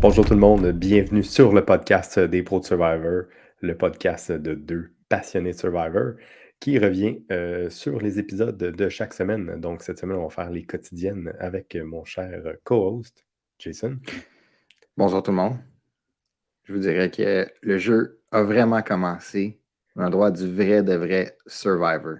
Bonjour tout le monde, bienvenue sur le podcast des Pros de Survivor, le podcast de deux passionnés de Survivor qui revient sur les épisodes de chaque semaine. Donc cette semaine, on va faire les quotidiennes avec mon cher co-host, Jason. Bonjour tout le monde. Je vous dirais que le jeu a vraiment commencé dans le droit du vrai de vrai Survivor.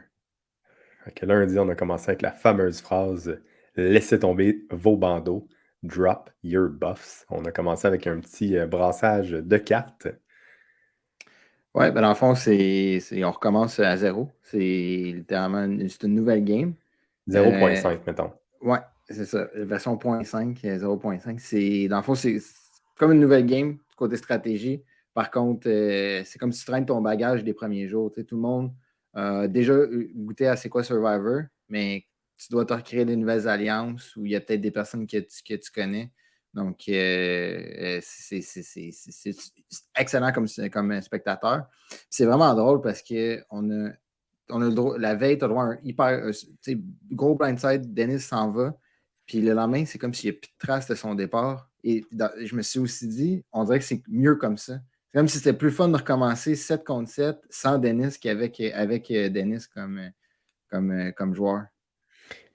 Fait que lundi, on a commencé avec la fameuse phrase laissez tomber vos bandeaux, drop your buffs. On a commencé avec un petit brassage de cartes. Ouais, ben dans le fond, on recommence à zéro. C'est littéralement c'est une nouvelle game. 0.5, mettons. Ouais, c'est ça. Version 0.5, 0.5. Dans le fond, c'est comme une nouvelle game du côté stratégie. Par contre, c'est comme si tu traînes ton bagage des premiers jours. Tu sais, tout le monde a déjà goûté à c'est quoi Survivor, mais tu dois te recréer des nouvelles alliances où il y a peut-être des personnes que tu connais. Donc, c'est excellent comme un spectateur. C'est vraiment drôle parce qu'on a la veille, tu as droit à un hyper gros blindside. Dennis s'en va. Puis le lendemain, c'est comme s'il n'y a plus de traces de son départ. Et je me suis aussi dit, on dirait que c'est mieux comme ça. C'est comme si c'était plus fun de recommencer 7 contre 7 sans Dennis qu'avec Dennis comme joueur.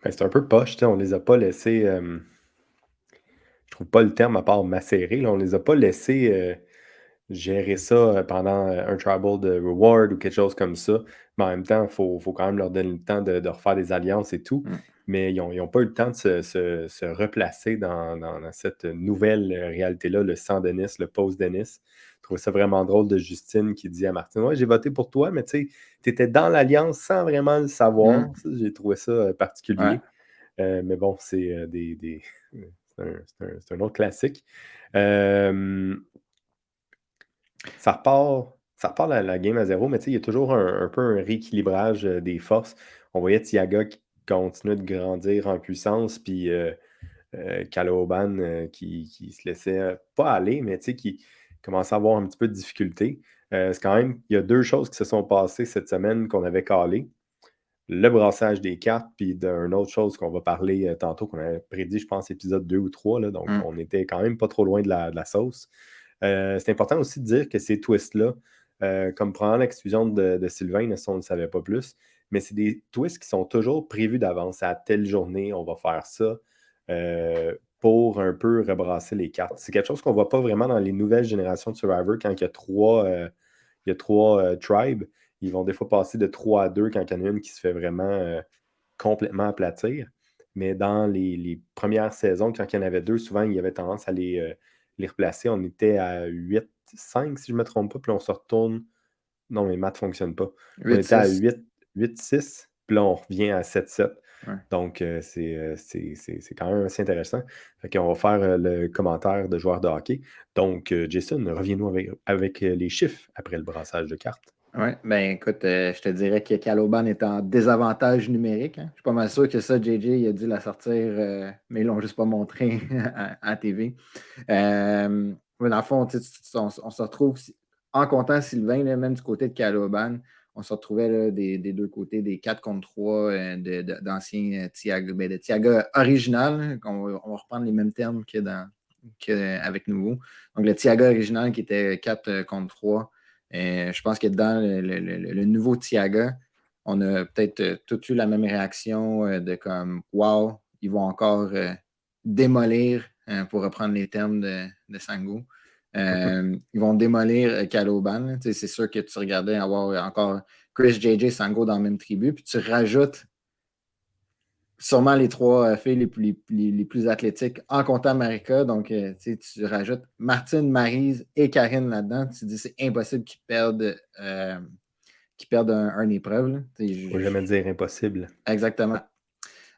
Ben, c'est un peu poche, tu sais, on les a pas laissés. Je trouve pas le terme à part macérer, là, on les a pas laissés gérer ça pendant un tribal de reward ou quelque chose comme ça. Mais en même temps, il faut quand même leur donner le temps de refaire des alliances et tout. Mm. Mais ils ont pas eu le temps de se replacer dans cette nouvelle réalité-là, le sans Dennis, le post-Dennis. Je trouvais ça vraiment drôle de Justine qui dit à Martine: Ouais, j'ai voté pour toi, mais tu sais, tu étais dans l'alliance sans vraiment le savoir. Mm. Ça, j'ai trouvé ça Ouais. particulier. Mais bon, c'est c'est un autre classique. Euh, ça repart la game à zéro, mais tu sais, il y a toujours un peu un rééquilibrage des forces. On voyait Tiaga qui continuait de grandir en puissance, puis Caloban qui se laissait pas aller, mais tu sais, qui commençait à avoir un petit peu de difficulté. C'est quand même, il y a deux choses qui se sont passées cette semaine qu'on avait calées. Le brassage des cartes, puis d'une autre chose qu'on va parler tantôt, qu'on avait prédit, je pense, épisode 2 ou 3, là, donc Mm. on était quand même pas trop loin de la sauce. C'est important aussi de dire que ces twists-là, comme prendre l'exclusion de Sylvain, ça, on ne le savait pas plus, mais c'est des twists qui sont toujours prévus d'avance. À telle journée, on va faire ça pour un peu rebrasser les cartes. C'est quelque chose qu'on ne voit pas vraiment dans les nouvelles générations de Survivor quand il y a trois tribes. Ils vont des fois passer de 3 à 2 quand il y en a une qui se fait vraiment complètement aplatir. Mais dans les premières saisons, quand il y en avait deux, souvent, il y avait tendance à les replacer. On était à 8-5, si je ne me trompe pas, puis là, on se retourne. Non, mes maths ne fonctionnent pas. On était à 8-6. 8-6, puis là, on revient à 7-7. Ouais. Donc, c'est quand même assez intéressant. Fait qu'on va faire le commentaire de joueurs de hockey. Donc, Jason, reviens-nous avec les chiffres après le brassage de cartes. Oui, ben écoute, je te dirais que Caloban est en désavantage numérique, hein. Je suis pas mal sûr que ça, JJ, il a dû la sortir, mais ils l'ont juste pas montré à TV. Mais dans le fond, on se retrouve, en comptant Sylvain, là, même du côté de Caloban, on se retrouvait là, des deux côtés, des 4 contre 3 d'anciens Tiaga, ben, de Tiaga original, hein, on va reprendre les mêmes termes qu'avec Nouveau. Donc le Tiaga original qui était 4 contre 3. Je pense que dans le nouveau Tiaga, on a peut-être tout eu la même réaction de comme wow, ils vont encore démolir, pour reprendre les termes de Sango. Ils vont démolir Caloban. C'est sûr que tu regardais avoir encore Chris, JJ, Sango dans la même tribu, puis tu rajoutes sûrement les trois filles les plus athlétiques en comptant Marika. Donc, tu rajoutes Martine, Maryse et Karine là-dedans. Tu te dis c'est impossible qu'ils perdent un épreuve, là. Faut jamais dire impossible. Exactement.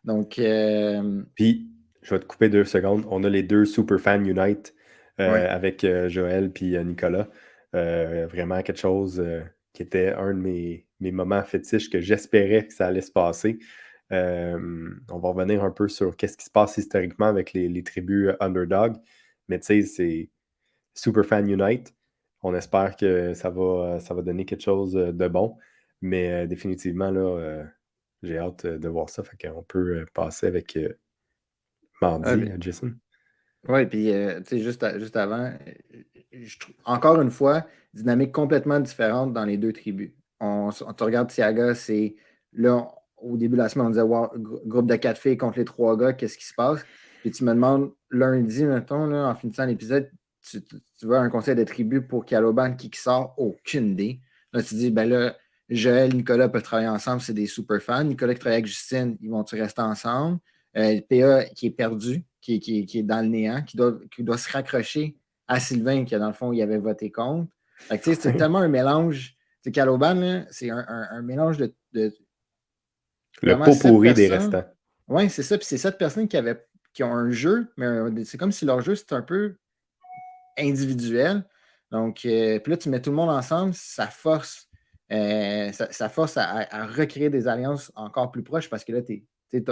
Donc, Puis, je vais te couper 2 secondes. On a les deux Superfan Unite ouais. avec Joël puis Nicolas. Vraiment quelque chose qui était un de mes moments fétiches que j'espérais que ça allait se passer. On va revenir un peu sur qu'est-ce qui se passe historiquement avec les tribus underdog. Mais tu sais, c'est Superfan Unite. On espère que ça va donner quelque chose de bon. Mais définitivement, là, j'ai hâte de voir ça. Fait qu'on peut passer avec Ah, mardi, ben, Jason. Oui, puis tu sais, juste avant, encore une fois, dynamique complètement différente dans les deux tribus. On te regarde Tiaga, c'est là, au début de la semaine, on disait wow, groupe de 4 filles contre les 3 gars, qu'est-ce qui se passe? Puis tu me demandes lundi, mettons, là, en finissant l'épisode, tu veux un conseil de tribu pour Caloban qui sort? Aucune idée. Là, tu dis, ben là, Joël, Nicolas peuvent travailler ensemble, c'est des super fans. Nicolas qui travaille avec Justine, ils vont-tu rester ensemble? PA qui est perdu, qui est dans le néant, qui doit se raccrocher à Sylvain, qui, dans le fond, il avait voté contre. Fait que, c'est tellement un mélange. Caloban, là, c'est un mélange de Le vraiment pot 7 pourri des personnes. restants. Oui, c'est ça. Puis c'est 7 personnes qui ont un jeu, mais c'est comme si leur jeu, c'est un peu individuel. Donc, puis là, tu mets tout le monde ensemble, ça force, ça force à recréer des alliances encore plus proches parce que là, t'es 7,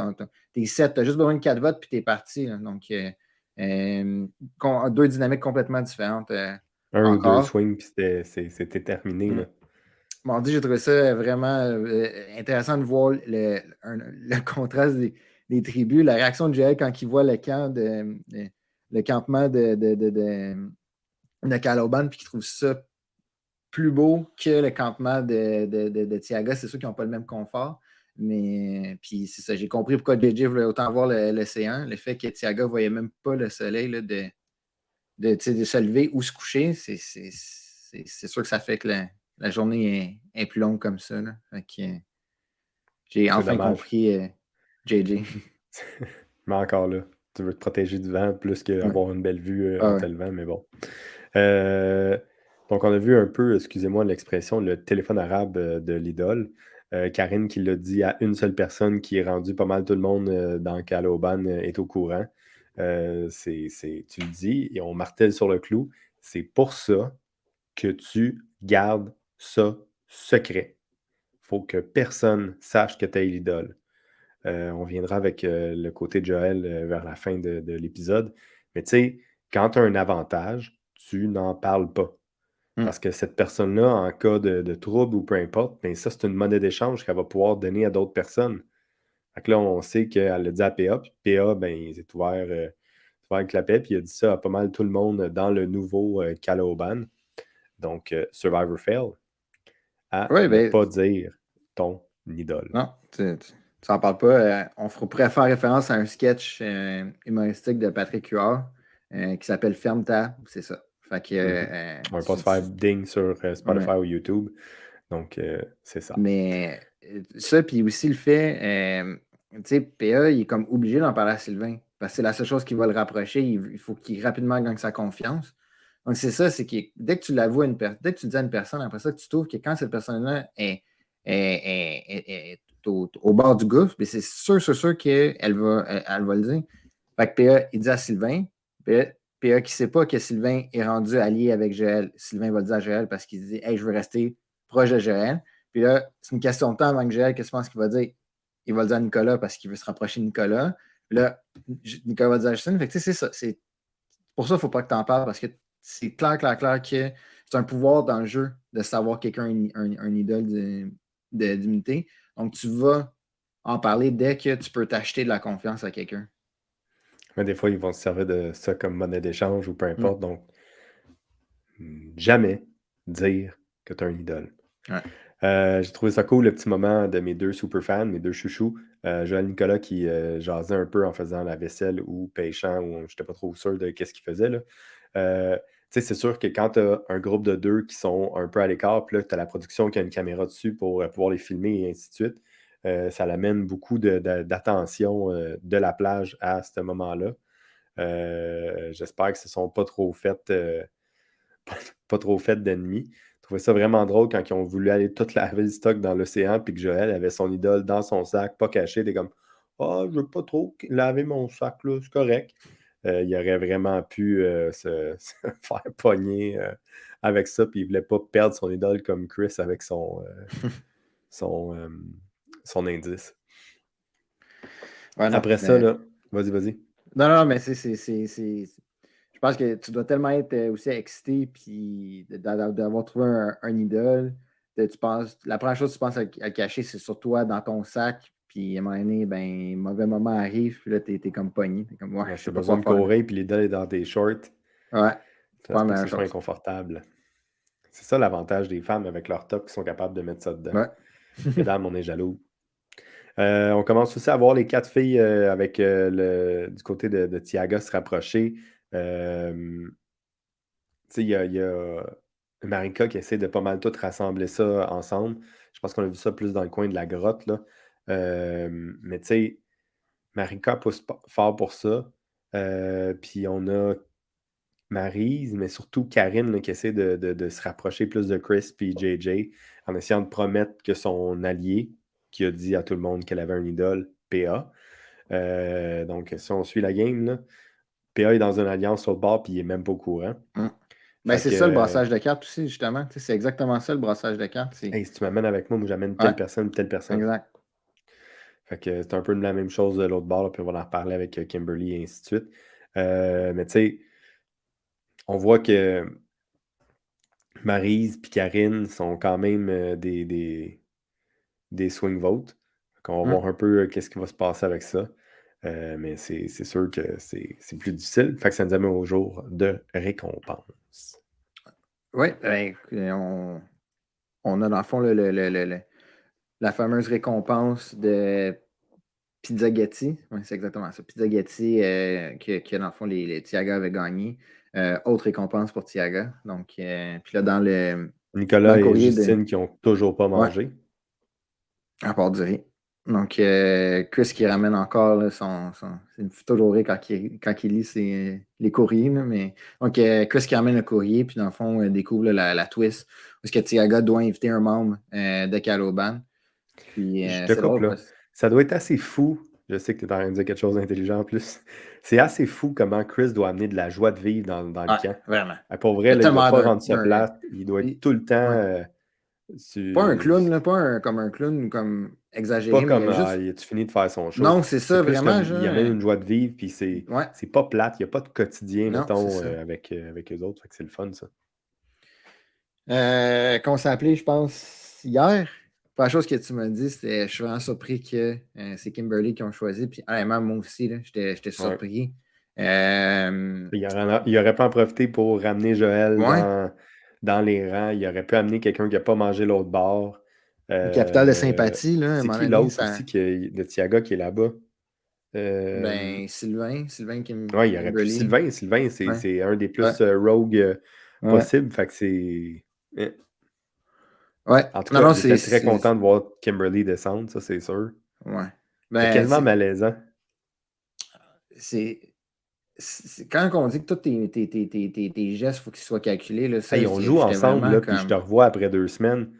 tu as juste besoin de 4 votes, puis tu es parti. Là. Donc, deux dynamiques complètement différentes Un ou deux encore. swings, puis c'était terminé, Mm. là. Mardi, j'ai trouvé ça vraiment intéressant de voir le contraste des tribus, la réaction de Joël quand il voit le campement de Caloban, puis qu'il trouve ça plus beau que le campement de Tiaga. C'est sûr qu'ils n'ont pas le même confort. Mais puis c'est ça, j'ai compris pourquoi JJ voulait autant voir l'océan. Le fait que Tiaga ne voyait même pas le soleil là, de se lever ou se coucher, c'est sûr que ça fait que la journée est plus longue comme ça. Là. Fait que, j'ai C'est enfin dommage. compris JJ. Mais encore là, tu veux te protéger du vent plus Ouais. qu'avoir une belle vue Ah en ouais. te levant, mais bon. Euh, donc, on a vu un peu, excusez-moi l'expression, le téléphone arabe de l'idole. Karine qui l'a dit à une seule personne qui est rendue pas mal tout le monde dans Caloban est au courant. Tu le dis et on martèle sur le clou. C'est pour ça que tu gardes ça secret. Faut que personne sache que tu es l'idole. On viendra avec le côté de Joël vers la fin de l'épisode. Mais tu sais, quand tu as un avantage, tu n'en parles pas. Mm. Parce que cette personne-là, en cas de trouble ou peu importe, ben ça, c'est une monnaie d'échange qu'elle va pouvoir donner à d'autres personnes. Fait que là, on sait qu'elle l'a dit à PA, puis PA, ben, il s'est ouvert avec la paix, puis il a dit ça à pas mal tout le monde dans le nouveau Caloban. Donc, Survivor Fail, à Oui, ne ben, pas dire ton idole. non, tu n'en parles pas. On pourrait faire référence à un sketch humoristique de Patrick Huard qui s'appelle Ferme ta. C'est ça. Fait que, Mhm. On va pas se faire ding sur ouais. Spotify ou YouTube. Donc, c'est ça. Mais ça, puis aussi le fait, tu sais, PA, il est comme obligé d'en parler à Sylvain. Parce que c'est la seule chose qui va le rapprocher. Il faut qu'il rapidement gagne sa confiance. Donc, c'est ça, c'est que dès que tu l'avoues à une personne, dès que tu le dis à une personne, après ça, tu trouves que quand cette personne-là est au bord du gouffre, mais c'est sûr qu'elle va le dire. Fait que PA, il dit à Sylvain, PA qui ne sait pas que Sylvain est rendu allié avec Joël. Sylvain va le dire à Joël parce qu'il dit, hey, je veux rester proche de Joël. Puis là, c'est une question de temps avant que Joël, qu'est-ce que tu penses qu'il va dire? Il va le dire à Nicolas parce qu'il veut se rapprocher de Nicolas. Puis là, Nicolas va le dire à Justine. Fait que, c'est ça. C'est pour ça qu'il ne faut pas que tu en parles parce que c'est clair que c'est un pouvoir dans le jeu de savoir quelqu'un un idole d'immunité. Donc, tu vas en parler dès que tu peux t'acheter de la confiance à quelqu'un. Mais des fois, ils vont se servir de ça comme monnaie d'échange ou peu Mm. importe. Donc, jamais dire que tu as un idole. Ouais. J'ai trouvé ça cool, le petit moment de mes deux super fans, mes deux chouchous. Joël Nicolas qui jasait un peu en faisant la vaisselle ou pêchant, ou je n'étais pas trop sûr de qu'est-ce qu'il faisait. Là. Tu sais, c'est sûr que quand tu as un groupe de deux qui sont un peu à l'écart, puis là, tu as la production qui a une caméra dessus pour pouvoir les filmer et ainsi de suite, ça l'amène beaucoup d'attention de la plage à ce moment-là. J'espère que ce ne sont pas trop faites pas trop fait d'ennemis. Je trouvais ça vraiment drôle quand ils ont voulu aller tout laver le stock dans l'océan, puis que Joël avait son idole dans son sac, pas caché. T'es comme, ah, je veux pas trop laver mon sac, là, c'est correct. Il aurait vraiment pu se faire pogner avec ça, puis il voulait pas perdre son idole comme Chris avec son, euh, son indice. Ouais, non. Après ça, là, vas-y. Non, non, mais je pense que tu dois tellement être aussi excité puis d'avoir trouvé un idole. Tu penses, la première chose que tu penses à cacher, c'est sur toi, dans ton sac, Puis à un moment donné, ben, mauvais moment arrive, puis là, t'es comme pogné. T'es comme, ouais, Ouais, je t'as sais pas besoin quoi de faire là. courir, puis l'idole est dans tes shorts. Ouais, c'est Ça pas se la peut que meilleure ce soit chose. inconfortable. C'est ça l'avantage des femmes avec leur top qui sont capables de mettre ça dedans. Ouais. Mesdames, on est jaloux. On commence aussi à voir les 4 filles avec du côté de Tiaga se rapprocher. Tu sais, il y a Marika qui essaie de pas mal tout rassembler ça ensemble. Je pense qu'on a vu ça plus dans le coin de la grotte, là. Mais tu sais, Marika pousse fort pour ça. Puis on a Maryse, mais surtout Karine là, qui essaie de se rapprocher plus de Chris puis JJ en essayant de promettre que son allié, qui a dit à tout le monde qu'elle avait un idole, PA. Donc, si on suit la game, là, PA est dans une alliance sur le bord puis il est même pas au courant. Mm. Ben, Fait c'est que, ça le brassage de cartes aussi, justement. Tu sais, c'est exactement ça le brassage de cartes. hey, si tu m'amènes avec moi, j'amène Ouais, telle personne, telle personne. exact. Fait que c'est un peu la même chose de l'autre bord, là, puis on va en reparler avec Kimberly et ainsi de suite. Mais tu sais, on voit que Maryse et Karine sont quand même des swing votes. On va Mm. voir un peu qu'est-ce qui va se passer avec ça. Mais c'est sûr que c'est plus difficile. Fait que ça nous amène au jour de récompense. Oui, ben, on a dans le fond la fameuse récompense de Pizzaghetti. Oui, c'est exactement ça. Pizzaghetti, que dans le fond, les Tiaga avaient gagné. Autre récompense pour Tiaga. Donc, puis là, dans Nicolas le et courrier de. Justine qui ont toujours pas Ouais, mangé. à part du riz. Donc, Chris qui ramène encore là, c'est toujours rire quand il lit les courriers. Là, mais... Donc, Chris qui ramène le courrier, puis dans le fond, découvre là, la twist. Parce que Tiaga doit inviter un membre de Caloban. Puis, Je te c'est coupe drôle là. parce que. Ça doit être assez fou. Je sais que tu es en train de dire quelque chose d'intelligent en plus. C'est assez fou comment Chris doit amener de la joie de vivre dans le Ouais, camp. vraiment. Pour Il y vrai, a là, il doit tellement pas rendre ça plate. Il doit être puis, tout le temps ouais. Pas un su- clown, là, comme un clown comme pas exagéré, mais il y comme a juste. il a-tu fini de faire son show. Non, c'est C'est ça, plus vraiment, comme genre. il amène une joie de vivre, puis c'est Ouais, c'est pas plate. Il n'y a pas de quotidien, non, c'est mettons, ça. avec eux autres. Fait que c'est le fun, ça. Qu'on s'est appelé, je pense, hier. La chose que tu m'as dit, c'était je suis vraiment surpris que c'est Kimberly qui ont choisi. Puis, honnêtement, moi aussi, là, j'étais Ouais. surpris. Euh, Il aurait pu en profiter pour ramener Joël ouais, dans les rangs. Il aurait pu amener quelqu'un qui n'a pas mangé l'autre bord. une capitale de Euh, sympathie, là, à un c'est moment qui donné, l'autre ça. aussi de Thiaga qui est là-bas? Euh, Ben, Sylvain ouais, il aurait pu Kimberly. Sylvain. Sylvain, Ouais, c'est un des ouais, plus rogue ouais. possible. Fait que c'est. Ouais. En tout Non, cas, non, j'étais très content de voir Kimberly descendre, ça c'est sûr. ouais. C'était Ben, quasiment malaisant. c'est. Quand on dit que tous tes gestes, il faut qu'ils soient calculés, là, ça, Hey, on joue j'étais ensemble, vraiment là, puis je te comme. revois après 2 semaines.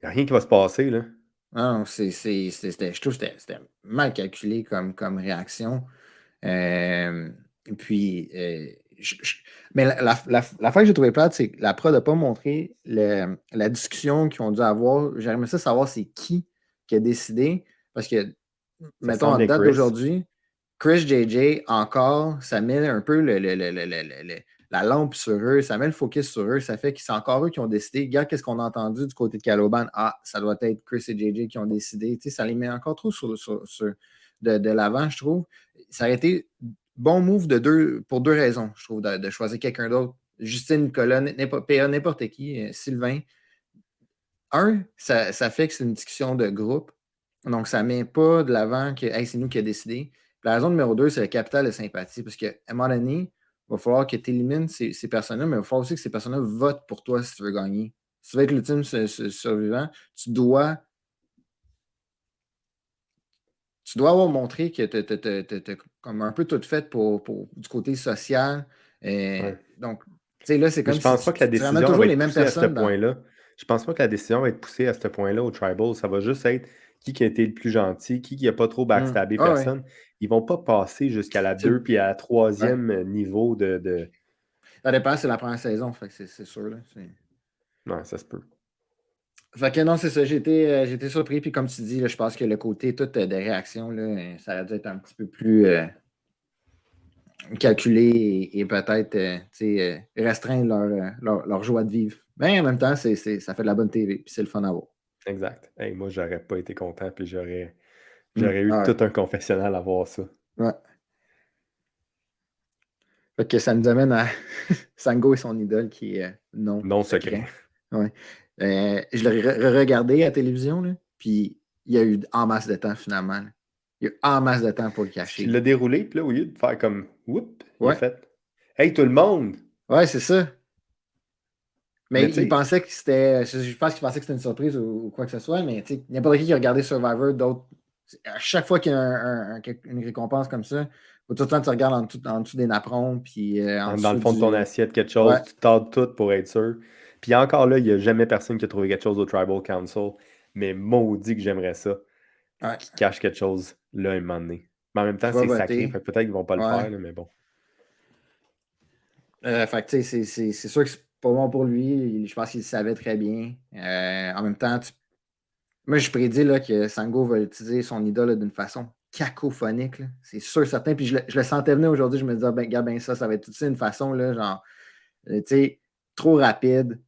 Il n'y a rien qui va se passer, là. Non, je trouve que c'était mal calculé comme réaction. Euh, puis, mais la fois que j'ai trouvé plate, c'est que la prod n'a pas montré la discussion qu'ils ont dû avoir. J'aimerais ça savoir c'est qui a décidé. Parce que, Ça mettons, en semblait date Chris. d'aujourd'hui, Chris JJ, encore, ça met un peu la lampe sur eux, ça met le focus sur eux, ça fait que c'est encore eux qui ont décidé. Regarde, qu'est-ce qu'on a entendu du côté de Caloban? Ah, ça doit être Chris et JJ qui ont décidé. Tu sais, ça les met encore trop de l'avant, je trouve. Ça aurait été bon move pour deux raisons, je trouve, de choisir quelqu'un d'autre. Justine, Nicolas, PA, n'importe qui, Sylvain. Un, ça fait que c'est une discussion de groupe. Donc, ça ne met pas de l'avant que hey, c'est nous qui a décidé. La raison numéro deux, c'est le capital de sympathie. Parce qu'à un moment donné, il va falloir que tu élimines ces personnes-là, mais il va falloir aussi que ces personnes-là votent pour toi si tu veux gagner. Si tu veux être l'ultime survivant, tu dois avoir montré que tu comme un peu tout fait du côté social. Ouais. Donc, tu sais, là, c'est Mais comme je si pense pas que la tu ramènes décision toujours va les être mêmes poussée à ce personnes dans. point-là. Je pense pas que la décision va être poussée à ce point-là au Tribal. Ça va juste être qui a été le plus gentil, qui a pas trop backstabé Ah ouais. personne. Ils vont pas passer jusqu'à la C'est 2 puis à la ouais. troisième niveau de. Ça dépend, c'est la première saison, fait que c'est sûr. Là, Ouais, ça se peut. Fait que non, c'est ça, j'ai été surpris. Puis comme tu dis, là, je pense que le côté tout des réactions, là, ça aurait dû être un petit peu plus calculé et peut-être tu sais, restreindre leur joie de vivre. Mais en même temps, ça fait de la bonne TV, puis c'est le fun à voir. Exact. Hey, moi, j'aurais pas été content, puis Mm. j'aurais eu Ah tout un confessionnal à voir ça. ouais. Ouais. Fait que ça nous amène à Sango et son idole qui est non Non secret. secret. Ouais. Je l'ai regardé à la télévision, là, puis il y a eu en masse de temps finalement, là. Il y a eu en masse de temps pour le Parce qu'il cacher. l'a déroulé, puis là, au lieu de faire comme whoop, il a Ouais, fait Hey tout le monde! ouais, c'est ça. Mais Mais tu il sais, pensait que c'était. Je pense qu'il pensait que c'était une surprise ou quoi que ce soit, mais tu sais, n'importe qui a regardé Survivor, d'autres. À chaque fois qu'il y a une récompense comme ça, faut tout le temps que tu regardes en dessous des napperons, puis en dans le dessous fond de ton du. assiette, quelque Ouais, chose, tu tardes tout pour être sûr. Puis encore là, il n'y a jamais personne qui a trouvé quelque chose au Tribal Council. Mais maudit que j'aimerais ça, ouais. qui cache quelque chose là un moment donné. Mais en même Je temps, vais c'est sacré, voter. fait que peut-être qu'ils vont pas le Ouais. faire, là, mais bon. Fait que, tu sais, c'est sûr que c'est pas bon pour lui. Je pense qu'il le savait très bien. En même temps, moi, je prédis là, que Sango va utiliser son idole là, d'une façon cacophonique, là. C'est sûr, certain. Puis je le sentais venir aujourd'hui. Je me disais, ah, ben, regarde, ben, ça va être tout ça une façon, là, genre, tu sais, trop rapide.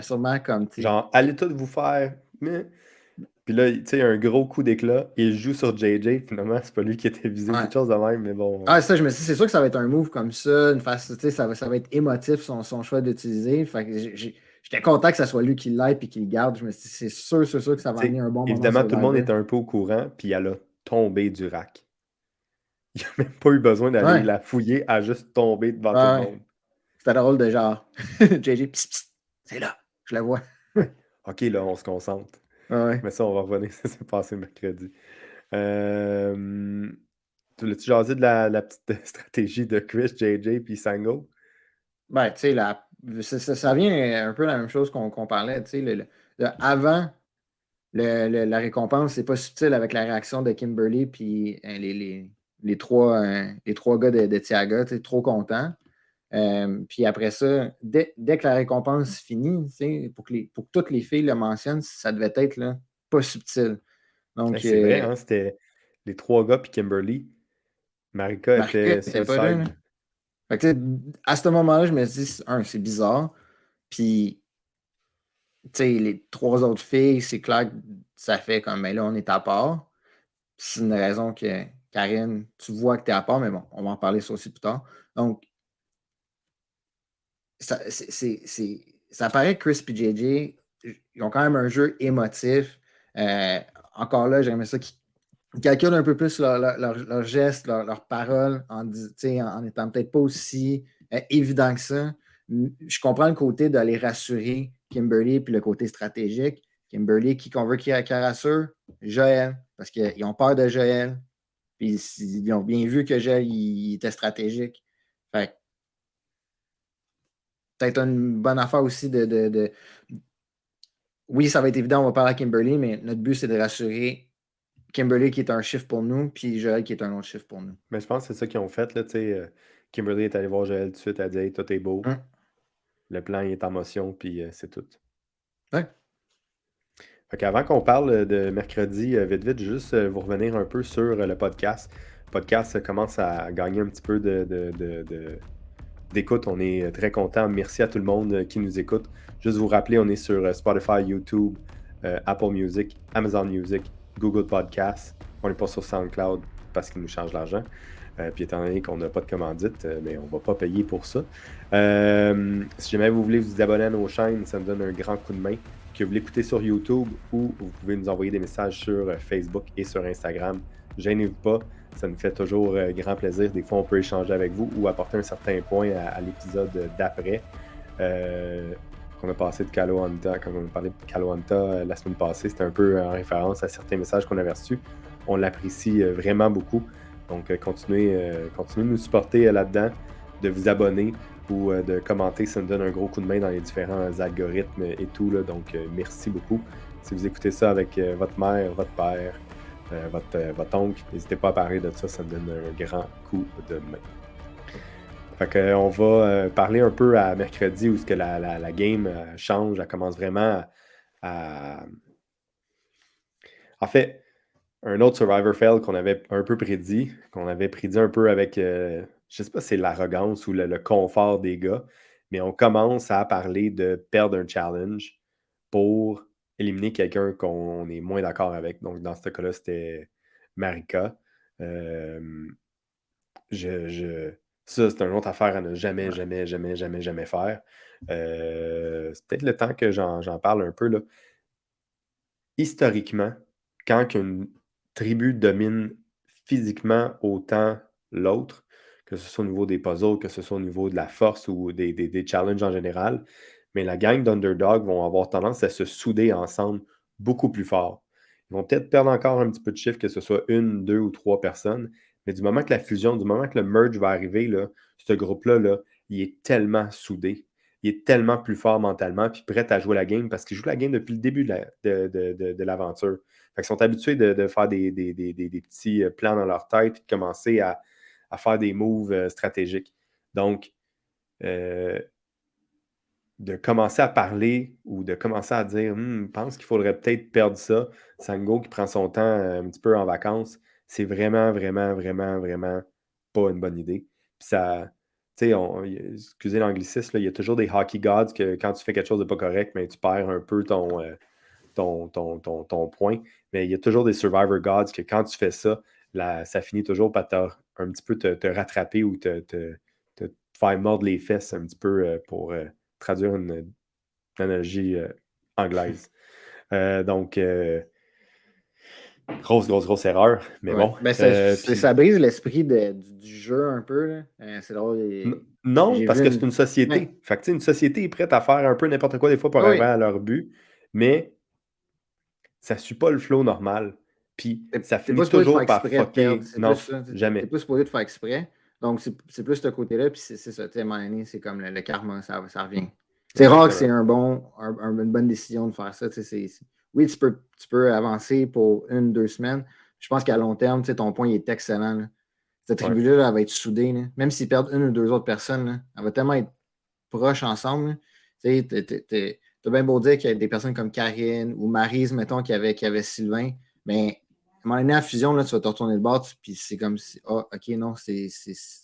Sûrement comme, tu sais. Genre, allez tous vous faire. Puis là, tu sais, un gros coup d'éclat, il joue sur JJ, finalement, c'est pas lui qui était visé, Ouais. quelque chose de même, mais bon. Ah, ça, je me suis dit, c'est sûr que ça va être un move comme ça, une face, tu sais, ça va être émotif son choix d'utiliser. Fait que j'étais content que ça soit lui qui l'aille et qui le garde. Je me suis dit, c'est sûr que ça va Tu amener sais, un bon moment évidemment, tout le monde Survivor. était un peu au courant, puis elle a tombé du rack. Il a même pas eu besoin d'aller Ouais, la fouiller, elle a juste tombé devant tout le ouais. monde. C'était drôle de genre, JJ, psst, psst, c'est là, je la vois. Ouais. OK, là, on se concentre. Ouais, ouais. Mais ça, on va revenir, ça s'est passé mercredi. Euh, Tu l'as-tu jasé de la petite stratégie de Chris, JJ puis Sango? Ben, tu sais, ça vient un peu la même chose qu'on parlait, tu sais, avant la récompense, c'est pas subtil avec la réaction de Kimberly puis les trois gars de Tiaga, tu sais, trop contents. Puis après ça, dès que la récompense finit, tu sais, pour que toutes les filles le mentionnent, ça devait être là, pas subtil. Hey, Donc, c'est vrai, hein, c'était les trois gars puis Kimberly. Marika Marika était sur n'était le pas là, là. side. Fait que, tu sais, à ce moment-là, je me suis dit, c'est bizarre. Puis, tu sais, les trois autres filles, c'est clair que ça fait comme, mais là, on est à part. C'est une raison que, Karine, tu vois que tu es à part, mais bon, on va en parler ça aussi plus tard. Donc, ça paraît que Chris et JJ, ils ont quand même un jeu émotif. Euh, Encore là, j'aimerais ça qu'ils calculent un peu plus leurs gestes, leurs paroles, en étant peut-être pas aussi évident que ça. Je comprends le côté d'aller rassurer Kimberly puis le côté stratégique. Kimberly, qui qu'on veut qui rassure? Joël. Parce qu'ils ont peur de Joël. Puis ils ont bien vu que Joël il était stratégique. Fait que peut-être une bonne affaire aussi oui, ça va être évident, on va parler à Kimberly, mais notre but, c'est de rassurer Kimberly qui est un chiffre pour nous, puis Joël qui est un autre chiffre pour nous. Mais je pense que c'est ça qu'ils ont fait, là, tu sais. Kimberly est allée voir Joël tout de suite, elle a dit Hey, tout est beau. Hum. Le plan il est en motion, puis c'est tout. Ouais. Fait qu'avant qu'on parle de mercredi, vite, vite, juste vous revenir un peu sur le podcast. Le podcast commence à gagner un petit peu d'écoute. On est très content. Merci à tout le monde qui nous écoute. Juste vous rappeler, on est sur Spotify, YouTube, Apple Music, Amazon Music, Google Podcasts. On n'est pas sur SoundCloud parce qu'ils nous changent l'argent. Puis étant donné qu'on n'a pas de commandite, mais on ne va pas payer pour ça. Si jamais vous voulez vous abonner à nos chaînes, ça me donne un grand coup de main. Que vous l'écoutez sur YouTube ou vous pouvez nous envoyer des messages sur Facebook et sur Instagram. Gênez-vous pas, ça nous fait toujours grand plaisir. Des fois, on peut échanger avec vous ou apporter un certain point à l'épisode d'après. On a passé de Kalo Hanta, quand on a parlé de Kalo Hanta la semaine passée, c'était un peu en référence à certains messages qu'on avait reçus. On l'apprécie vraiment beaucoup. Donc, continuez de nous supporter là-dedans, de vous abonner ou de commenter. Ça nous donne un gros coup de main dans les différents algorithmes et tout. Là. Donc, merci beaucoup. Si vous écoutez ça avec votre mère, votre père, votre oncle, n'hésitez pas à parler de ça. Ça me donne un grand coup de main. Fait que, on va parler un peu à mercredi où ce que la game change. Elle commence vraiment à... En fait, un autre Survivor Fail qu'on avait un peu prédit, qu'on avait prédit un peu avec, je sais pas si c'est l'arrogance ou le confort des gars, mais on commence à parler de perdre un challenge pour éliminer quelqu'un qu'on est moins d'accord avec. Donc, dans ce cas-là, c'était Marika. Euh, ça, c'est une autre affaire à ne jamais, Ouais. jamais, jamais, jamais, jamais faire. C'est peut-être le temps que j'en parle un peu, là. Historiquement, quand une tribu domine physiquement autant l'autre, que ce soit au niveau des puzzles, que ce soit au niveau de la force ou des challenges en général, mais la gang d'Underdog vont avoir tendance à se souder ensemble beaucoup plus fort. Ils vont peut-être perdre encore un petit peu de chiffre, que ce soit une, deux ou trois personnes, mais du moment que la fusion, du moment que le merge va arriver, là, ce groupe-là, là, il est tellement soudé. Il est tellement plus fort mentalement puis prêt à jouer la game parce qu'il joue la game depuis le début de l'aventure. Fait qu'ils sont habitués de faire des petits plans dans leur tête et de commencer à faire des moves stratégiques. Donc, euh, de commencer à parler ou de commencer à dire pense qu'il faudrait peut-être perdre ça. Sango qui prend son temps un petit peu en vacances, c'est vraiment, vraiment, vraiment, vraiment pas une bonne idée. Puis ça, tu sais, excusez l'anglicisme, là, il y a toujours des hockey gods que quand tu fais quelque chose de pas correct, mais tu perds un peu ton point. Mais il y a toujours des survivor gods que quand tu fais ça, ça finit toujours par un petit peu te rattraper ou te faire mordre les fesses un petit peu pour traduire une analogie anglaise. Donc, grosse, grosse, grosse erreur. Mais Ouais. bon. Ben, Puis, ça brise l'esprit du jeu un peu, là. C'est drôle. non, J'ai parce vu que c'est une Ouais. société. Fait que, tu sais, une société est prête à faire un peu n'importe quoi des fois pour Ah arriver oui. à leur but, mais ça ne suit pas le flow normal. Puis, ça T'es pas finit supposé de faire toujours par exprès de perdre. fucker. C'est plus Non, ça. T'es jamais. pas supposé de faire exprès. Donc, c'est plus ce côté-là. Puis c'est ça. Tu sais, à un moment donné, c'est comme le karma, ça revient. C'est rare que c'est Exactement. une bonne décision de faire ça. Tu sais, oui, tu peux avancer pour 1, 2 semaines. Je pense qu'à long terme, tu sais, ton point il est excellent, là. Cette Ouais. tribu-là, là, elle va être soudée, là. Même s'ils perdent une ou deux autres personnes, là, elle va tellement être proche ensemble, là. Tu sais, t'as bien beau dire qu'il y a des personnes comme Karine ou Maryse, mettons, qui avait Sylvain, mais à un moment donné, en fusion, là, tu vas te retourner le bord, puis c'est comme si, ah, OK, non,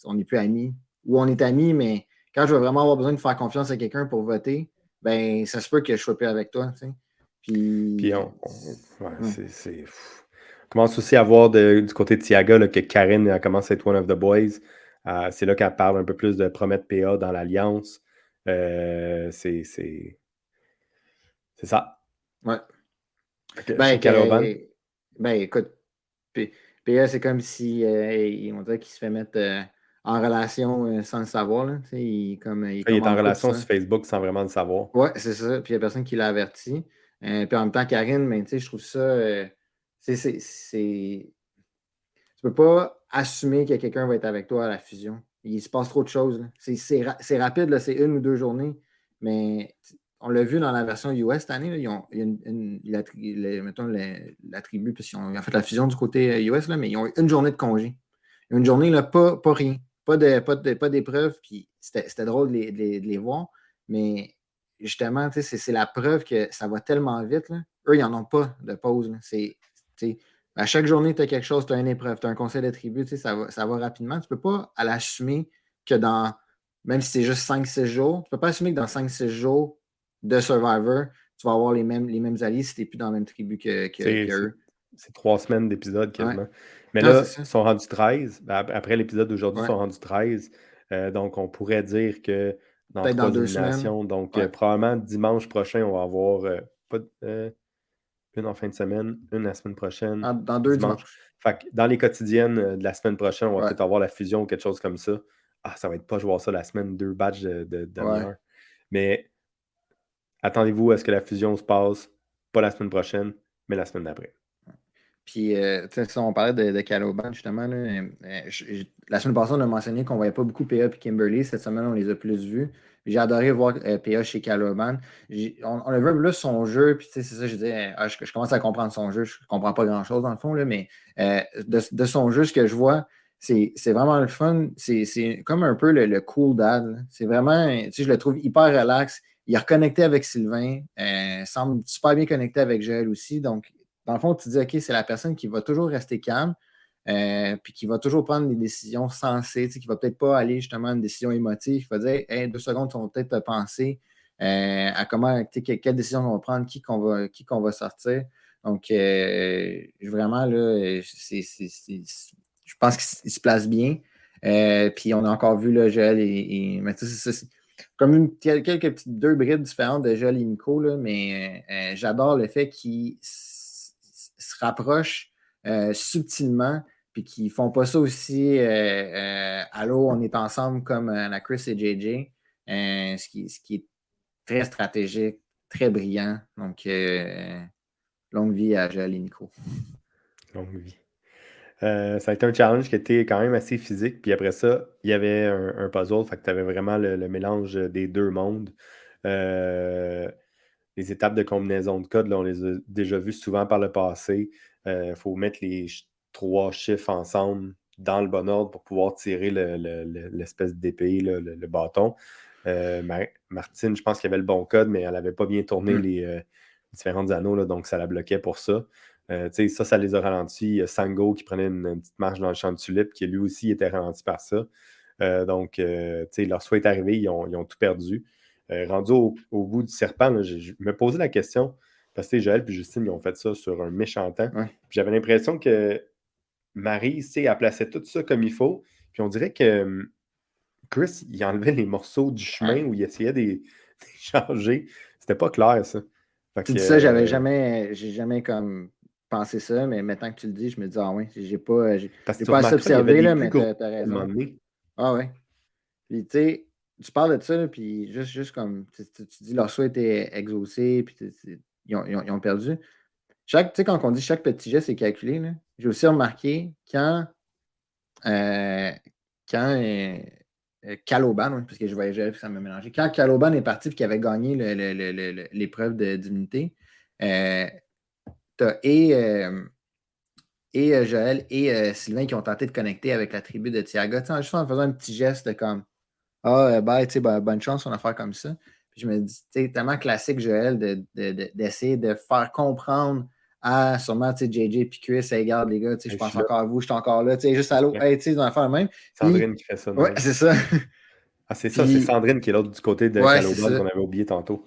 on n'est plus amis. Ou on est amis, mais quand je vais vraiment avoir besoin de faire confiance à quelqu'un pour voter, ben, ça se peut que je sois plus avec toi, tu sais. Puis, Puis, ouais, ouais. On commence aussi à voir du côté de Tiaga là, que Karine elle commence à être one of the boys. C'est là qu'elle parle un peu plus de promettre PA dans l'Alliance. C'est ça. Ouais. Fait que Ben, chez Caloban, ben, écoute, PA, c'est comme si on dirait qu'il se fait mettre en relation sans le savoir. Là, tu sais, il il est en commande tout relation ça. sur Facebook sans vraiment le savoir. Ouais, c'est ça. Puis il n'y a personne qui l'a averti. Puis en même temps, Karine, ben, tu sais, je trouve ça. Tu peux pas assumer que quelqu'un va être avec toi à la fusion. Il se passe trop de choses, là. C'est rapide, là, c'est 1 ou 2 journées. Mais on l'a vu dans la version US cette année. Là, il y a mettons, la tribu, parce qu'ils ont fait la fusion du côté US, là, mais ils ont eu une journée de congé. Une journée, là, pas rien. Pas d'épreuve. Puis c'était drôle de les voir. Mais justement, tu sais, c'est la preuve que ça va tellement vite, là. Eux, ils n'en ont pas de pause, là. Tu sais, à chaque journée, tu as quelque chose, tu as une épreuve, tu as un conseil de tribu, tu sais, ça va rapidement. Tu ne peux pas l'assumer que même si c'est juste 5, 6 jours, tu ne peux pas assumer que dans 5, 6 jours de Survivor, tu vas avoir les mêmes alliés si tu n'es plus dans la même tribu C'est que eux. 3 semaines d'épisode Ouais. quasiment. Mais Non, c'est là, ça. ils sont rendus 13. Après l'épisode d'aujourd'hui, ils Ouais. sont rendus 13. Donc, on pourrait dire que dans Peut-être dans 3 2 semaines. éliminations, donc Ouais. probablement dimanche prochain, on va avoir pas une en fin de semaine, une la semaine prochaine, Dans deux dimanche. dimanches. Fait que dans les quotidiennes de la semaine prochaine, on va Ouais. peut-être avoir la fusion ou quelque chose comme ça. Ah, ça va être pas, je vais voir ça la semaine, 2 batchs de Ouais. demi-heure. Mais attendez-vous à ce que la fusion se passe, pas la semaine prochaine, mais la semaine d'après. Puis, tu sais, ça, on parlait de Caloban, justement. Là, la semaine passée, on a mentionné qu'on ne voyait pas beaucoup PA et Kimberly. Cette semaine, on les a plus vus. J'ai adoré voir PA chez Caloban. On a vu un peu plus son jeu, puis tu sais, c'est ça, je disais, je commence à comprendre son jeu. Je ne comprends pas grand-chose, dans le fond, là, mais de son jeu, ce que je vois, c'est vraiment le fun. C'est comme un peu le cool dad, là. C'est vraiment, tu sais, je le trouve hyper relax. Il a reconnecté avec Sylvain, semble super bien connecté avec Joël aussi. Donc, dans le fond, tu dis, OK, c'est la personne qui va toujours rester calme, puis qui va toujours prendre des décisions sensées, tu sais, qui va peut-être pas aller justement à une décision émotive, qui va dire, hey, 2 secondes, on va peut-être te penser, à comment, quelle décision on va prendre, qui qu'on va sortir. Donc, vraiment, là, je pense qu'il se place bien. Puis, on a encore vu là, Joël mais c'est comme quelques petites deux brides différentes de Joël et Nico, là, mais j'adore le fait qu'ils se rapprochent subtilement, puis qu'ils font pas ça aussi allô, on est ensemble comme la Chris et JJ, ce qui est très stratégique, très brillant. Donc, longue vie à Joël et Nico. Longue vie. Ça a été un challenge qui était quand même assez physique. Puis après ça, il y avait un puzzle. Fait que tu avais vraiment le mélange des deux mondes. Les étapes de combinaison de codes, là, on les a déjà vues souvent par le passé. Il faut mettre les 3 chiffres ensemble dans le bon ordre pour pouvoir tirer l'espèce d'épée, le bâton. Martine, je pense qu'elle avait le bon code, mais elle n'avait pas bien tourné les différents anneaux, là, donc ça la bloquait pour ça. Ça les a ralentis. Il y a Sango qui prenait une petite marche dans le champ de tulipe, qui lui aussi était ralenti par ça. Donc, leur souhait est arrivé, ils ont tout perdu. Rendu au bout du serpent, là, je me posais la question, parce que Joël et Justine, ils ont fait ça sur un méchant temps. Ouais. Puis j'avais l'impression que Marie, elle plaçait tout ça comme il faut. Puis on dirait que Chris, il enlevait les morceaux du chemin où il essayait de changer. C'était pas clair, ça. Fait Tu que, dis ça, j'ai jamais comme pensé ça, mais maintenant que tu le dis, je me dis, ah oui, j'ai parce que tu pas assez remarqueras, il y avait observé, des là, plus mais gros t'as à un moment raison. donné. Ah ouais. Puis, tu sais, tu parles de ça, là, puis juste comme tu dis, leur souhait était exaucé, puis ils ont perdu. Tu sais, quand on dit chaque petit geste est calculé, là, j'ai aussi remarqué euh, quand Caloban, oui, parce que je voyageais, puis ça m'a mélangé. Quand Caloban est parti et qu'il avait gagné l'épreuve d'immunité, t'as Joël et Sylvain qui ont tenté de connecter avec la tribu de Tiaga, juste en faisant un petit geste de comme ah, bye, tu sais, bonne chance, une affaire comme ça. Puis je me dis, tu sais, tellement classique, Joël, d'essayer de faire comprendre à sûrement, tu sais, JJ puis Chris, hey, regarde, les gars, tu sais, je Hey, je pense suis là. encore à vous, je suis encore là, tu sais, juste à l'eau, hey, tu sais, dans l'affaire même. Puis, Sandrine qui fait ça de ouais, même. c'est ça. Ah, c'est ça, c'est Puis, Sandrine qui est l'autre du côté de ouais, c'est Caloban ça. qu'on avait oublié tantôt.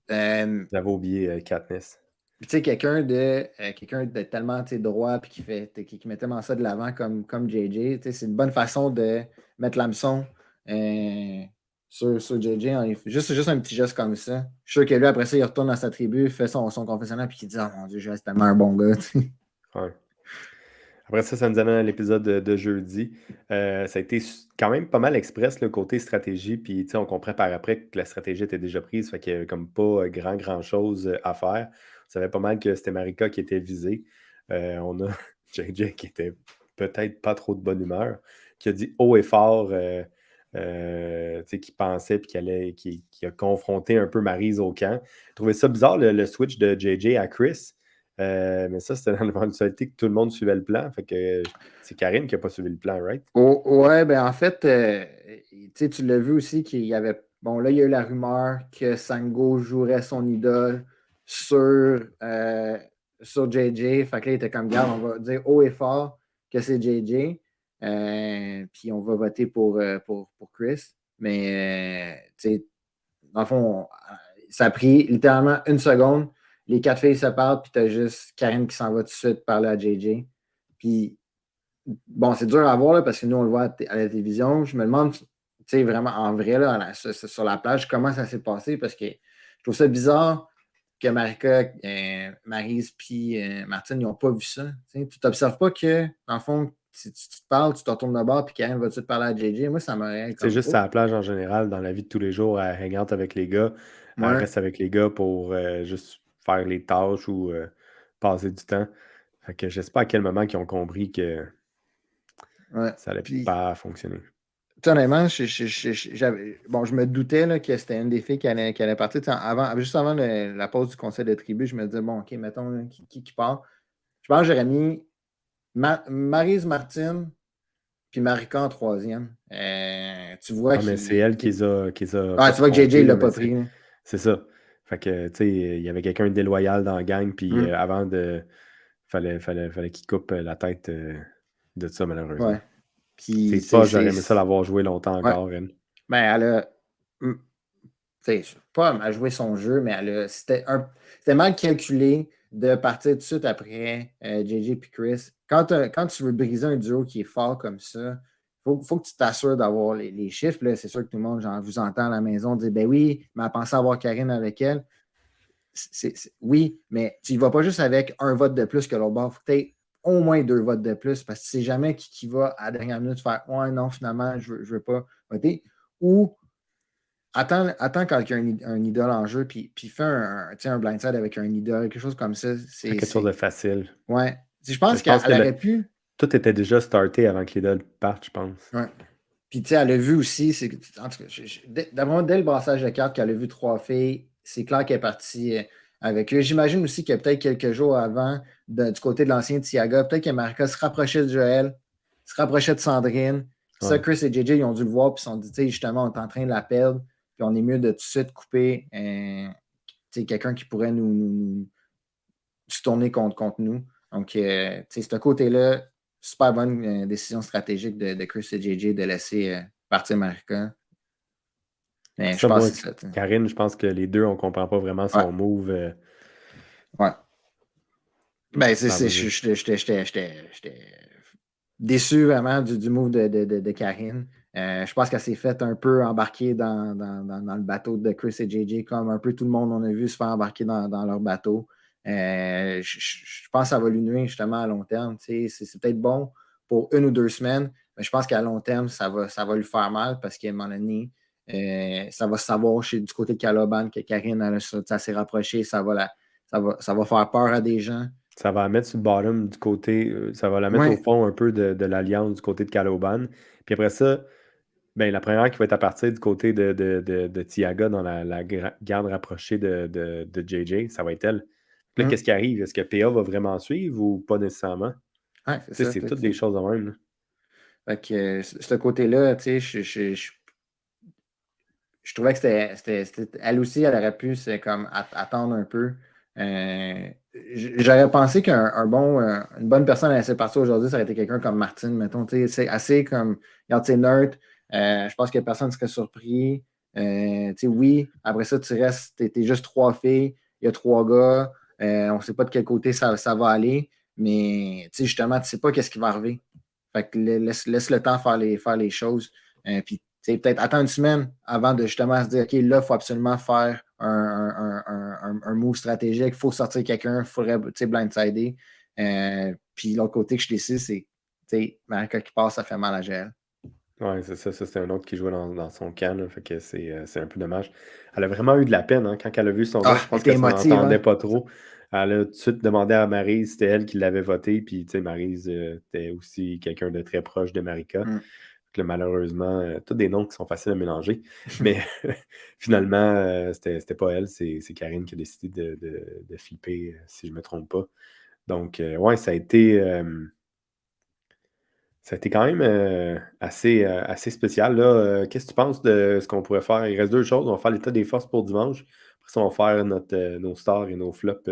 J'avais oublié Katniss. Puis, tu sais, quelqu'un de tellement tu sais, droit puis qui met tellement ça de l'avant comme JJ, tu sais, c'est une bonne façon de mettre l'hameçon sur JJ. Juste un petit geste comme ça. Je suis sûr que lui, après ça, il retourne dans sa tribu, fait son confessionnal, puis qu'il dit, oh mon Dieu, je reste tellement un bon gars. Tu sais. Ouais. Après ça nous amène à l'épisode de jeudi. Ça a été quand même pas mal express, le côté stratégie. Puis, on comprend par après que la stratégie était déjà prise. Fait qu'il n'y avait comme pas grand-chose à faire. On savait pas mal que c'était Marika qui était visée. On a JJ qui était peut-être pas trop de bonne humeur, qui a dit haut et fort, qu'il pensait puis qui a confronté un peu Maryse au camp. Je trouvais ça bizarre, le switch de JJ à Chris. Mais ça, c'était dans l'éventualité que tout le monde suivait le plan. Fait que c'est Karine qui n'a pas suivi le plan, right? Oh, ouais, ben en fait, tu sais, tu l'as vu aussi qu'il y avait. Bon, là, il y a eu la rumeur que Sango jouerait son idole euh, sur JJ. Fait que là, il était comme, garde, on va dire haut et fort que c'est JJ. Puis on va voter pour Chris. Mais, tu sais, dans le fond, ça a pris littéralement une seconde. Les 4 filles se parlent, puis t'as juste Karine qui s'en va tout de suite parler à JJ. Puis bon, c'est dur à voir là, parce que nous, on le voit à la télévision. Je me demande, tu sais, vraiment en vrai, là, sur la plage, comment ça s'est passé parce que je trouve ça bizarre que Marika, Maryse puis Martine, ils n'ont pas vu ça. Tu n'observes pas que, dans le fond, si tu te parles, tu te retournes de bord puis Karen va-tu te parler à JJ? Moi, ça m'aurait C'est comme. juste Oh, à la plage en général, dans la vie de tous les jours, elle hang out avec les gars. Elle ouais, reste avec les gars pour juste faire les tâches ou passer du temps. Fait que je sais pas à quel moment ils ont compris que ouais. ça allait Puis, pas fonctionner. honnêtement, bon, je me doutais là, que c'était une des filles qui allait partir. Juste avant la pause du conseil de tribu, je me disais, bon, OK, mettons là, qui part. Je pense que j'aurais mis Maryse Martine puis Marika en troisième. Tu vois Ah, mais c'est elle qui les a Ah, pas tu vois que JJ trompés, ne là, l'a mais pas pris. Là. c'est ça. Fait que, tu sais, il y avait quelqu'un de déloyal dans la gang, puis Hum, avant de. Fallait qu'il coupe la tête de ça, malheureusement. ouais. Puis, C'est pas, j'aurais aimé ça l'avoir joué longtemps ouais. encore, elle. Ben, elle a. hum, pas à jouer son jeu, mais c'était mal calculé de partir tout de suite après JJ et Chris. Quand tu veux briser un duo qui est fort comme ça, faut que tu t'assures d'avoir les chiffres. Là, c'est sûr que tout le monde, genre, vous entend à la maison dire ben oui, mais elle pensait avoir Karine avec elle. Oui, mais tu ne vas pas juste avec un vote de plus que l'autre bord. Il faut que tu aies au moins 2 votes de plus parce que c'est jamais qui va à la dernière minute faire ouais, non, finalement, je veux pas voter. Ou attends quand il y a un idole en jeu, puis fais un blindside avec un idole, quelque chose comme ça. Quelque chose de facile. Ouais. Je Mais pense je pense qu'elle que aurait pu. tout était déjà starté avant que les Dolphins partent, je pense. Ouais. Puis, tu sais, elle a vu aussi, en tout cas, d'après moi, dès le brassage de cartes qu'elle a vu 3 filles, c'est clair qu'elle est partie avec eux. J'imagine aussi que peut-être quelques jours avant, du côté de l'ancien Tiaga, peut-être que Marika se rapprochait de Joël, se rapprochait de Sandrine. Ça, Ouais. Chris et JJ, ils ont dû le voir, puis ils se sont dit, tu sais, justement, on est en train de la perdre, puis on est mieux de tout de suite couper tu sais, quelqu'un qui pourrait nous se tourner contre nous. Donc, tu sais, ce côté-là, super bonne décision stratégique de Chris et JJ de laisser partir Marika. Mais je Ça, pense moi, que c'est ça. Tu sais. Karine, je pense que les deux, on comprend pas vraiment Ouais, son move. ouais. Ben, Ben, vas-y. j'étais déçu vraiment du move de Karine. Je pense qu'elle s'est faite un peu embarquer dans le bateau de Chris et JJ, comme un peu tout le monde on a vu se faire embarquer dans leur bateau. Je pense que ça va lui nuire justement à long terme. Tu sais, c'est peut-être bon pour 1 ou 2 semaines, mais je pense qu'à long terme, ça va lui faire mal parce qu'à un moment donné, ça va se savoir du côté de Caloban que Karine elle s'est rapprochée, ça va faire peur à des gens. Ça va la mettre sur le bottom du côté. Ça va la mettre au Ouais. fond un peu de l'alliance du côté de Caloban. Puis après ça, ben, la première qui va être à partir du côté de Tiaga dans la garde rapprochée de JJ, ça va être elle. Là, Hum. qu'est-ce qui arrive? Est-ce que PA va vraiment suivre ou pas nécessairement? Ouais, c'est Tu sais, ça. c'est Fait toutes des choses de même. Là. que, ce côté-là, tu sais, je trouvais que elle aussi, elle aurait pu comme attendre un peu. J'aurais pensé une bonne personne à laisser partir aujourd'hui, ça aurait été quelqu'un comme Martine, mettons. Tu sais, c'est assez comme, regarde, c'est neutre. Je pense que personne ne serait surpris. Tu sais, oui, après ça, tu restes, t'es juste 3 filles, il y a 3 gars. On ne sait pas de quel côté ça va aller, mais tu sais, justement, tu ne sais pas qu'est-ce qui va arriver. Fait que laisse le temps faire les choses. Puis peut-être attendre 1 semaine avant de justement se dire, OK, là, il faut absolument faire un move stratégique, il faut sortir quelqu'un, il faudrait blindsider. Puis l'autre côté que je décide, c'est Marika qui passe, ça fait mal à GL. Ouais, c'est ça. Ça, c'est un autre qui jouait dans son camp. Là, fait que c'est un peu dommage. Elle a vraiment eu de la peine hein, quand elle a vu son vote. Ah, Je elle pense était qu'elle s'en émotive, entendait hein? pas trop. Elle a tout de suite demandé à Maryse, c'était elle qui l'avait voté. Puis, tu sais, Maryse était aussi quelqu'un de très proche de Marika. Mm. Là, malheureusement, tous des noms qui sont faciles à mélanger. Mais finalement, c'était pas elle, c'est Karine qui a décidé de flipper, si je ne me trompe pas. Donc, ouais, ça a été quand même assez spécial. Là. Qu'est-ce que tu penses de ce qu'on pourrait faire? Il reste 2 choses. On va faire l'état des forces pour dimanche. Après ça, on va faire nos stars et nos flops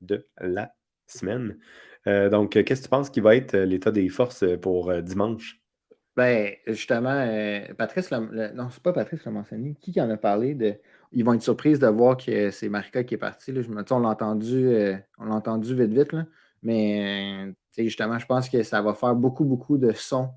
de la semaine. Donc, qu'est-ce que tu penses qui va être l'état des forces pour dimanche? Ben, justement, Patrice, non, c'est pas Patrice l'a mentionné. Qui en a parlé de. Ils vont être surprises de voir que c'est Marika qui est partie. Là. Tu sais, on l'a entendu vite, vite, là. Mais tu sais, justement, je pense que ça va faire beaucoup, beaucoup de sons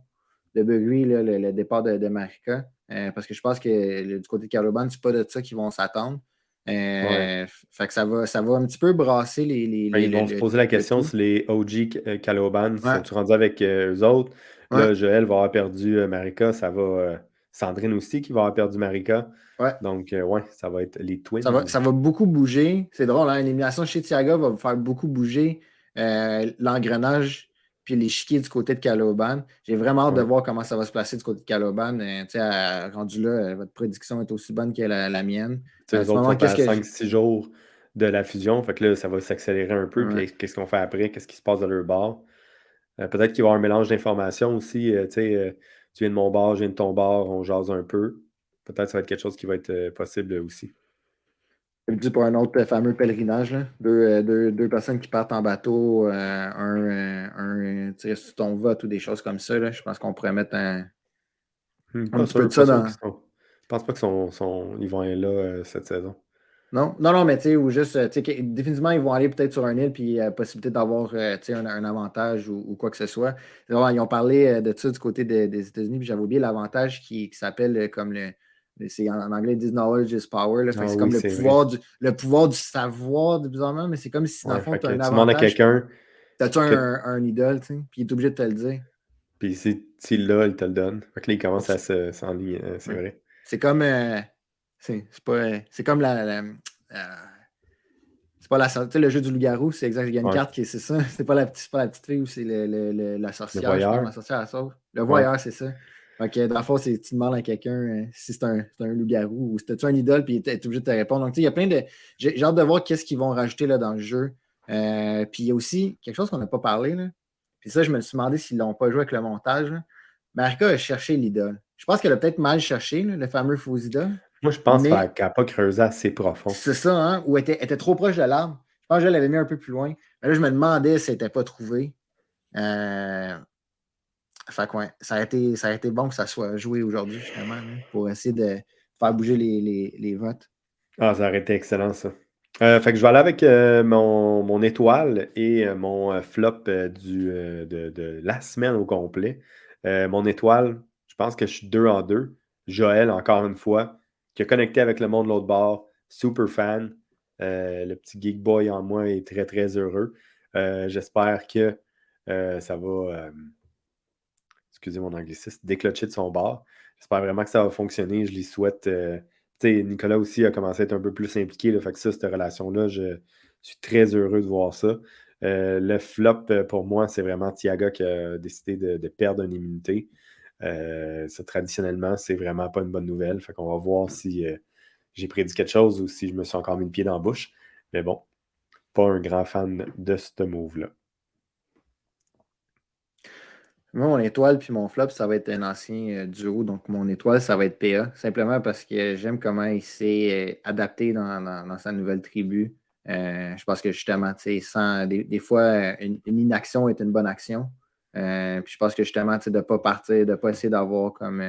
de bruit, là, le départ de Marika. Parce que je pense que du côté de Caloban, c'est pas de ça qu'ils vont s'attendre. Ouais. Fait que ça va un petit peu brasser les, les- Ben, les- ils le, vont se le- poser la le question tout. si les OG Caloban Ouais, sont-ils rendus avec eux autres. ouais, Là, Joël va avoir perdu Marika. Ça va. Sandrine aussi qui va avoir perdu Marika. ouais. Donc, ouais, ça va être les Ça va, Twins. ça va beaucoup bouger. C'est drôle, hein? L'élimination chez Thiaga va faire beaucoup bouger l'engrenage puis l'échiquier du côté de Caloban. J'ai vraiment hâte de Ouais. voir comment ça va se placer du côté de Caloban. Tu sais, rendu là, votre prédiction est aussi bonne que la mienne. Tu sais, eux C'est autres vraiment sont qu'est-ce à que 5-6 jours de la fusion. Fait que là, ça va s'accélérer un peu. ouais. Puis qu'est-ce qu'on fait après? Qu'est-ce qui se passe de leur bord? Peut-être qu'il va y avoir un mélange d'informations aussi. Tu sais, tu viens de mon bord, je viens de ton bord, on jase un peu. Peut-être que ça va être quelque chose qui va être possible aussi. Comme dit pour un autre fameux pèlerinage, là. Deux personnes qui partent en bateau, tirer sur ton vote ou des choses comme ça. Là. Je pense qu'on pourrait mettre un Pas petit peu sûr, de pas ça sûr dans. qu'ils sont. pense pas qu'ils vont aller là cette saison. Non, non, non, mais tu sais, ou juste, définitivement, ils vont aller peut-être sur un île, puis possibilité d'avoir, un avantage ou quoi que ce soit. Ils ont parlé de ça du côté des États-Unis, puis j'avais oublié l'avantage qui s'appelle comme c'est en anglais, ils disent knowledge is power. Là. Fait que Ah c'est oui, comme c'est vrai. le pouvoir du savoir, bizarrement, mais c'est comme si, dans le Ouais, fond, fait tu as que un tu demandes à avantage, quelqu'un t'as-tu que. un idole, tu sais, puis il est obligé de te le dire. Puis s'il l'a, il te le donne. Fait que là, il commence Pour- à s'enligner, c'est ouais. vrai. C'est comme, c'est pas, c'est comme c'est pas la tu sais, le jeu du loup-garou, c'est exact. Il y a une Ouais. carte qui est c'est ça. C'est pas la petite fille ou c'est la Le sorcière, je pense, voyeur. la sorcière à sauve. Le Ouais. voyeur, c'est ça. Ok, dans le fond, tu demandes à quelqu'un si c'est un loup-garou ou si t'as-tu un idole, puis t'es obligé de te répondre. Donc, tu sais, il y a plein de. J'ai hâte de voir qu'est-ce qu'ils vont rajouter là, dans le jeu. Puis il y a aussi quelque chose qu'on n'a pas parlé. Là. Puis ça, je me suis demandé s'ils l'ont pas joué avec le montage. Là. Marika a cherché l'idole. Je pense qu'elle a peut-être mal cherché, là, le fameux faux idole. Moi, je pense qu'elle Mais n'a pas creusé assez profond. c'est ça, hein? Ou était trop proche de l'arbre. Je pense que je l'avais mis un peu plus loin. Mais là, je me demandais si elle n'était pas trouvé. Fait que ouais, ça a été bon que ça soit joué aujourd'hui, justement, là, pour essayer de faire bouger les votes. Ah, ça aurait été excellent, ça. Fait que je vais aller avec mon étoile et mon flop de la semaine au complet. Mon étoile, je pense que je suis 2 en 2. Joël, encore une fois, qui a connecté avec le monde de l'autre bord. Super fan. Le petit geek boy en moi est très, très heureux. J'espère que ça va, excusez mon anglicisme, déclocher de son bord. J'espère vraiment que ça va fonctionner. Je lui souhaite. Tu sais, Nicolas aussi a commencé à être un peu plus impliqué. Là, fait que ça, cette relation-là, je suis très heureux de voir ça. Le flop pour moi, c'est vraiment Thiago qui a décidé de perdre une immunité. Ça, traditionnellement, c'est vraiment pas une bonne nouvelle. Fait qu'on va voir si j'ai prédit quelque chose ou si je me suis encore mis le pied dans la bouche. Mais bon, pas un grand fan de ce move-là. Moi, mon étoile puis mon flop, ça va être un ancien duo. Donc, mon étoile, ça va être PA. Simplement parce que j'aime comment il s'est adapté dans sa nouvelle tribu. Je pense que justement, tu sais, des fois, une inaction est une bonne action. Puis je pense que justement, tu sais, de ne pas partir, de ne pas essayer d'avoir comme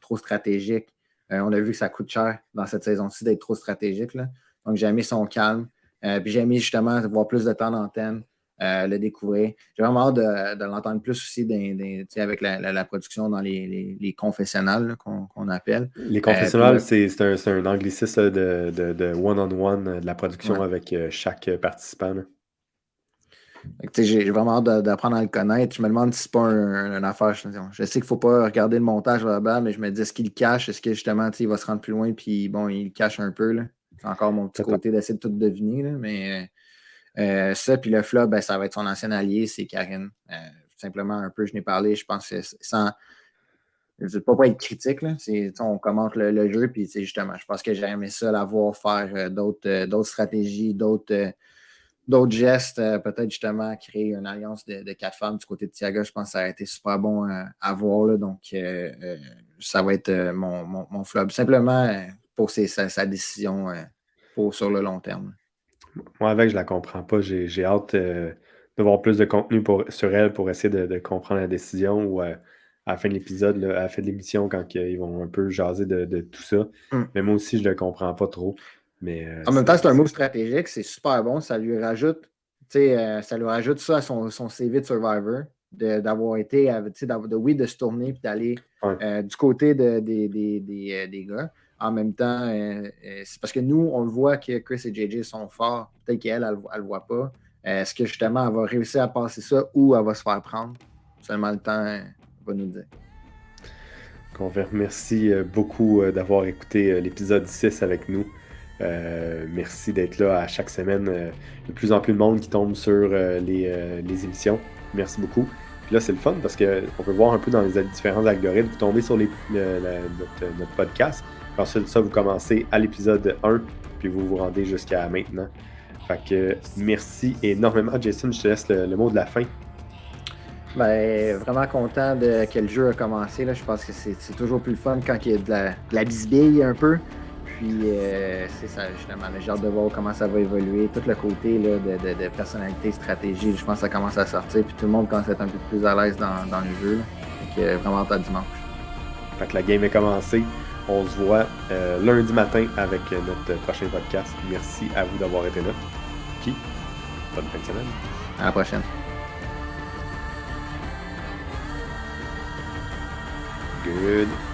trop stratégique. On a vu que ça coûte cher dans cette saison-ci d'être trop stratégique. Là. Donc, j'ai aimé son calme. Puis j'ai aimé justement avoir plus de temps d'antenne. Le découvrir. J'ai vraiment hâte de l'entendre plus aussi avec la production dans les confessionnals là, qu'on appelle. Les Puis confessionnals, c'est un anglicisme de one-on-one de la production ouais. avec chaque participant. Là. J'ai vraiment hâte d'apprendre à le connaître. Je me demande si c'est pas une affaire. Je sais qu'il ne faut pas regarder le montage là-bas, mais je me dis, est-ce qu'il le cache? Est-ce que justement, il va se rendre plus loin? Puis bon, il le cache un peu. Là. C'est encore mon petit Peut-être. côté d'essayer de tout deviner. Là, mais ça, puis le flop, ben, ça va être son ancien allié, c'est Karine. Simplement un peu, je n'ai parlé, je pense que sans. Je ne veux pas être critique, là. On commente le jeu, puis justement, je pense que j'ai aimé ça, la voir faire d'autres stratégies, d'autres gestes, peut-être justement créer une alliance de 4 femmes du côté de Thiago. Je pense que ça a été super bon à voir. Là, donc, ça va être mon flop. Simplement pour sa décision sur le long terme. Moi, avec, je la comprends pas. J'ai hâte de voir plus de contenu sur elle pour essayer de comprendre la décision ou à la fin de l'épisode, là, à la fin de l'émission, quand ils vont un peu jaser de tout ça. Mm. Mais moi aussi, je le comprends pas trop. Mais En même temps, c'est un move stratégique, c'est super bon. Ça lui rajoute, ça à son CV de Survivor, d'avoir été, de se tourner et d'aller ouais. du côté des gars. En même temps, c'est parce que nous, on le voit que Chris et JJ sont forts. Peut-être qu'elle, elle ne le voit pas. Est-ce que justement, elle va réussir à passer ça ou elle va se faire prendre? Seulement le temps va nous le dire. On vous remercie beaucoup d'avoir écouté l'épisode 6 avec nous. Merci d'être là à chaque semaine. Il y a de plus en plus de monde qui tombe sur les émissions. Merci beaucoup. Puis là, c'est le fun parce qu'on peut voir un peu dans les différents algorithmes. Vous tombez sur notre podcast. Ensuite, ça, vous commencez à l'épisode 1, puis vous vous rendez jusqu'à maintenant. Fait que merci énormément. Jason, je te laisse le mot de la fin. Ben, vraiment content que le jeu a commencé. Là. Je pense que c'est toujours plus le fun quand il y a de la bisbille un peu. Puis, c'est ça, justement. J'ai hâte de voir comment ça va évoluer. Tout le côté là, de personnalité, stratégie, je pense que ça commence à sortir. Puis tout le monde commence à être un peu plus à l'aise dans le jeu. Là. Donc, vraiment hâte à dimanche. Fait que la game est commencée. On se voit lundi matin avec notre prochain podcast. Merci à vous d'avoir été là. Puis, bonne fin de semaine. À la prochaine. Good.